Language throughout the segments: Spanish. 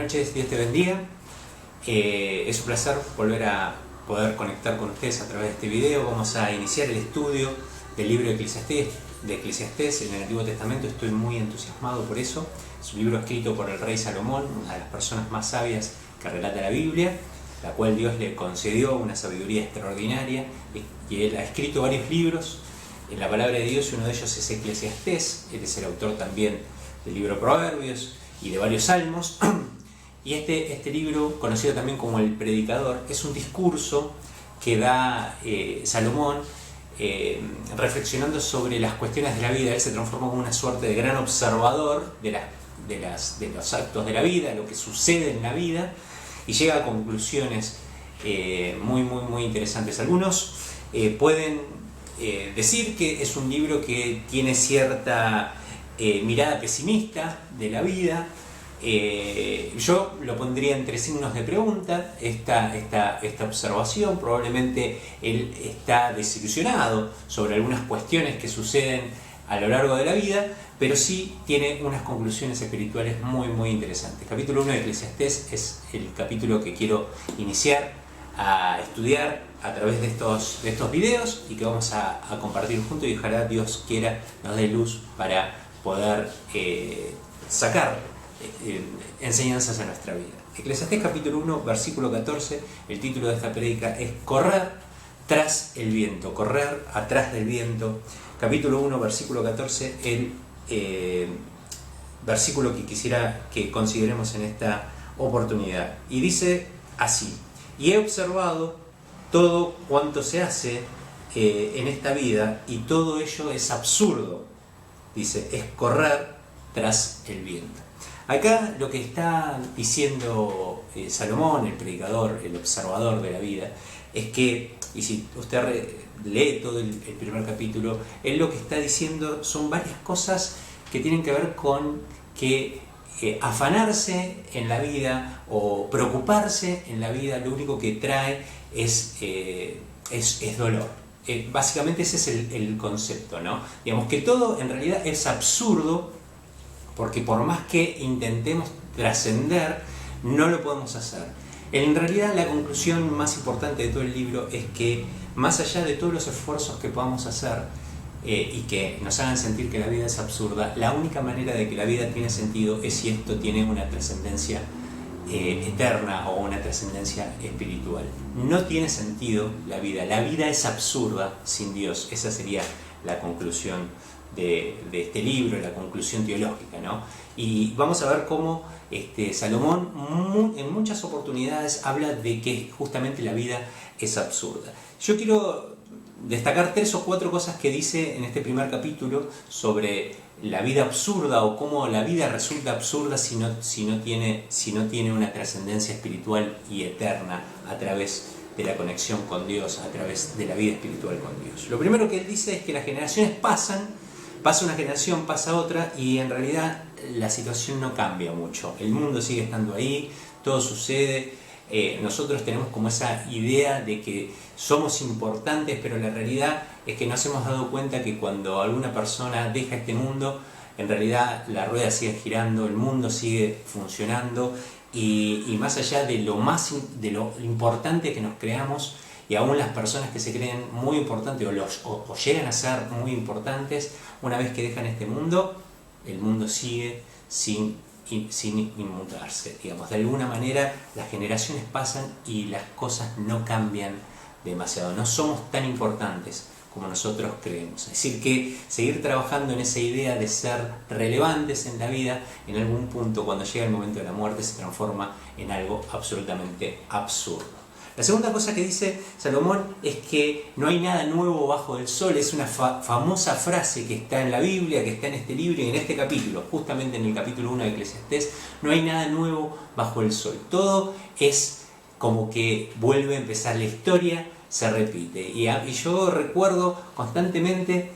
noches, Dios te bendiga. Es un placer volver a poder conectar con ustedes a través de este video. Vamos a iniciar el estudio del libro de Eclesiastés en el Antiguo Testamento. Estoy muy entusiasmado por eso. Es un libro escrito por el rey Salomón, una de las personas más sabias que relata la Biblia, la cual Dios le concedió una sabiduría extraordinaria, y él ha escrito varios libros en la palabra de Dios, y uno de ellos es Eclesiastés. Él es el autor también del libro Proverbios y de varios salmos. Y este libro, conocido también como El Predicador, es un discurso que da Salomón reflexionando sobre las cuestiones de la vida. Él se transforma como una suerte de gran observador de los actos de la vida, lo que sucede en la vida, y llega a conclusiones muy interesantes. Algunos pueden decir que es un libro que tiene cierta mirada pesimista de la vida. Yo lo pondría entre signos de pregunta esta observación. Probablemente él está desilusionado sobre algunas cuestiones que suceden a lo largo de la vida, pero sí tiene unas conclusiones espirituales muy interesantes. Capítulo 1 de Eclesiastés es el capítulo que quiero iniciar a estudiar a través de estos videos, y que vamos a compartir juntos, y ojalá Dios quiera nos dé luz para poder sacar enseñanzas a nuestra vida. Eclesiastés capítulo 1, versículo 14, el título de esta prédica es Correr tras el viento, correr atrás del viento. Capítulo 1, versículo 14, el versículo que quisiera que consideremos en esta oportunidad. Y dice así: y he observado todo cuanto se hace en esta vida, y todo ello es absurdo. Dice, es correr tras el viento. Acá lo que está diciendo Salomón, el predicador, el observador de la vida, es que, y si usted lee todo el primer capítulo, él lo que está diciendo son varias cosas que tienen que ver con que afanarse en la vida o preocuparse en la vida lo único que trae es dolor. Básicamente ese es el concepto, ¿no? Digamos que todo en realidad es absurdo, porque por más que intentemos trascender, no lo podemos hacer. En realidad la conclusión más importante de todo el libro es que, más allá de todos los esfuerzos que podamos hacer y que nos hagan sentir que la vida es absurda, la única manera de que la vida tiene sentido es si esto tiene una trascendencia eterna o una trascendencia espiritual. No tiene sentido la vida es absurda sin Dios. Esa sería la conclusión de este libro, la conclusión teológica, ¿no? Y vamos a ver cómo Salomón en muchas oportunidades habla de que justamente la vida es absurda. Yo quiero destacar 3 o 4 cosas que dice en este primer capítulo sobre la vida absurda, o cómo la vida resulta absurda si no tiene una trascendencia espiritual y eterna a través de la conexión con Dios, a través de la vida espiritual con Dios. Lo primero que él dice es que las generaciones pasa una generación, pasa otra, y en realidad la situación no cambia mucho. El mundo sigue estando ahí, todo sucede. Nosotros tenemos como esa idea de que somos importantes, pero la realidad es que nos hemos dado cuenta que cuando alguna persona deja este mundo, en realidad la rueda sigue girando, el mundo sigue funcionando, y más allá de lo importante que nos creamos, y aún las personas que se creen muy importantes o llegan a ser muy importantes, una vez que dejan este mundo, el mundo sigue sin inmutarse. Digamos, de alguna manera las generaciones pasan y las cosas no cambian demasiado. No somos tan importantes como nosotros creemos. Es decir, que seguir trabajando en esa idea de ser relevantes en la vida, en algún punto, cuando llega el momento de la muerte, se transforma en algo absolutamente absurdo. La segunda cosa que dice Salomón es que no hay nada nuevo bajo el sol. Es una famosa frase que está en la Biblia, que está en este libro y en este capítulo, justamente en el capítulo 1 de Eclesiastés. No hay nada nuevo bajo el sol. Todo es como que vuelve a empezar la historia, se repite. Y yo recuerdo constantemente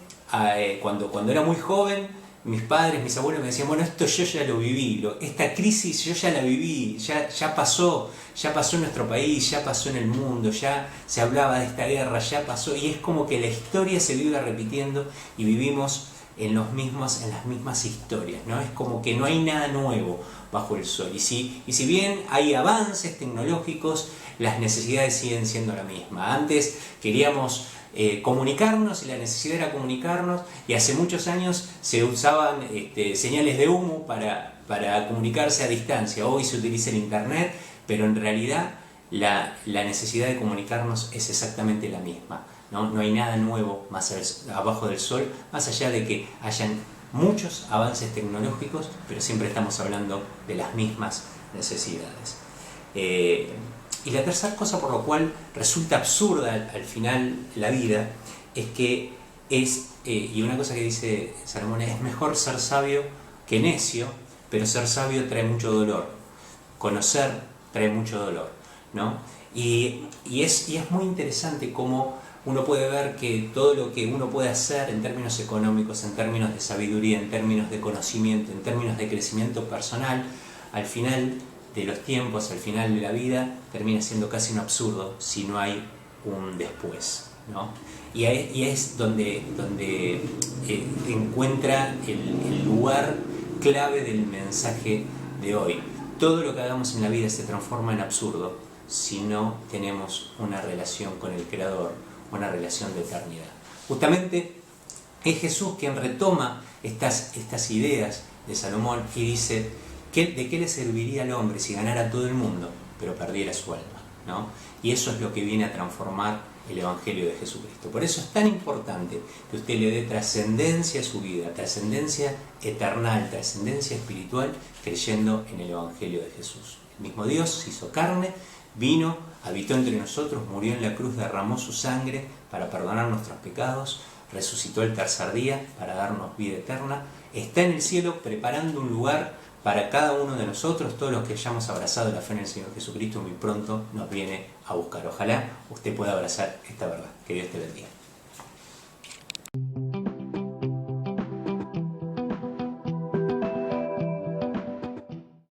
cuando era muy joven, mis padres, mis abuelos me decían, bueno, esto yo ya lo viví, esta crisis yo ya la viví, ya pasó en nuestro país, ya pasó en el mundo, ya se hablaba de esta guerra, ya pasó, y es como que la historia se vive repitiendo y vivimos en las mismas historias, ¿no? Es como que no hay nada nuevo bajo el sol. Y si bien hay avances tecnológicos, las necesidades siguen siendo la misma. Antes queríamos comunicarnos y la necesidad era comunicarnos, y hace muchos años se usaban señales de humo para comunicarse a distancia. Hoy se utiliza el internet, pero en realidad la necesidad de comunicarnos es exactamente la misma. No hay nada nuevo abajo del sol, más allá de que hayan muchos avances tecnológicos, pero siempre estamos hablando de las mismas necesidades. Y la tercera cosa por lo cual resulta absurda al final la vida es que y una cosa que dice Salomón, es mejor ser sabio que necio, pero ser sabio trae mucho dolor. Conocer trae mucho dolor, ¿no? Y es muy interesante cómo uno puede ver que todo lo que uno puede hacer en términos económicos, en términos de sabiduría, en términos de conocimiento, en términos de crecimiento personal, al final de los tiempos, al final de la vida, termina siendo casi un absurdo si no hay un después, ¿no? Y es donde encuentra el lugar clave del mensaje de hoy. Todo lo que hagamos en la vida se transforma en absurdo si no tenemos una relación con el Creador, una relación de eternidad. Justamente es Jesús quien retoma estas ideas de Salomón y dice, ¿de qué le serviría al hombre si ganara todo el mundo pero perdiera su alma? ¿No? Y eso es lo que viene a transformar el Evangelio de Jesucristo. Por eso es tan importante que usted le dé trascendencia a su vida, trascendencia eternal, trascendencia espiritual, creyendo en el Evangelio de Jesús. El mismo Dios se hizo carne, vino, habitó entre nosotros, murió en la cruz, derramó su sangre para perdonar nuestros pecados, resucitó el tercer día para darnos vida eterna, está en el cielo preparando un lugar para cada uno de nosotros. Todos los que hayamos abrazado la fe en el Señor Jesucristo muy pronto nos viene a buscar. Ojalá usted pueda abrazar esta verdad. Que Dios te bendiga.